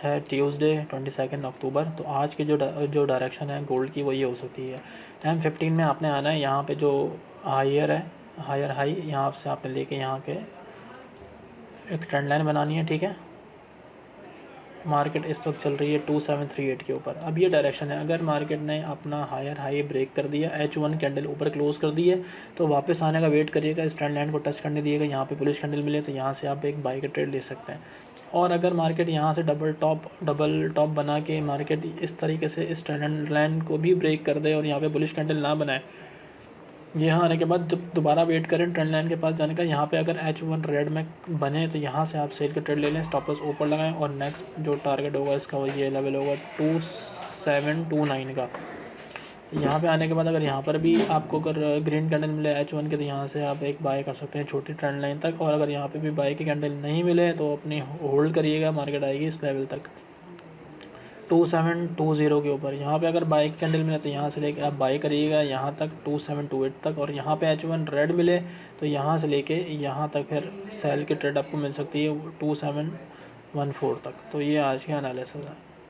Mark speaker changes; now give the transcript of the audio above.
Speaker 1: है ट्यूसडे 22 अक्टूबर। तो आज की जो डायरेक्शन है गोल्ड की वो ये हो सकती है। M15 में आपने आना है, यहाँ पे जो हायर है, हायर हाई यहाँ से आपने लेके यहाँ के एक ट्रेंड लाइन बनानी है, ठीक है। मार्केट इस वक्त चल रही है 2738 के ऊपर। अब ये डायरेक्शन है, अगर मार्केट ने अपना हायर हाई ब्रेक कर दिया, H1 कैंडल ऊपर क्लोज कर दी है, तो वापस आने का वेट करिएगा, इस ट्रेंड लाइन को टच करने दिएगा, यहाँ पे बुलिश कैंडल मिले तो यहाँ से आप एक बाई का ट्रेड ले सकते हैं। और अगर मार्केट यहाँ से डबल टॉप बना के मार्केट इस तरीके से इस ट्रेंड लाइन को भी ब्रेक कर दे और यहाँ पे बुलिश कैंडल ना बनाए, यहाँ आने के बाद जब दोबारा वेट करें ट्रेंड लाइन के पास जाने का, यहाँ पे अगर H1 रेड में बने तो यहाँ से आप सेल के ट्रेड ले लें, स्टॉप लॉस ऊपर लगाएं और नेक्स्ट जो टारगेट होगा इसका वो ये लेवल होगा 2729 का। यहाँ पे आने के बाद अगर यहाँ पर भी आपको अगर ग्रीन कैंडल मिले H1 के, तो यहाँ से आप एक बाय कर सकते हैं छोटी ट्रेंड लाइन तक। और अगर यहाँ पे भी बाय की कैंडल नहीं मिले तो अपनी होल्ड करिएगा, मार्केट आएगी इस लेवल तक 2720 के ऊपर। यहाँ पे अगर बाई कैंडल मिले तो यहाँ से लेके आप बाई करिएगा यहाँ तक 2728 तक, और यहाँ पे H1 रेड मिले तो यहाँ से लेके यहाँ तक फिर सेल की ट्रेड आपको मिल सकती है 2714 तक। तो ये आज की एनालिसिस है।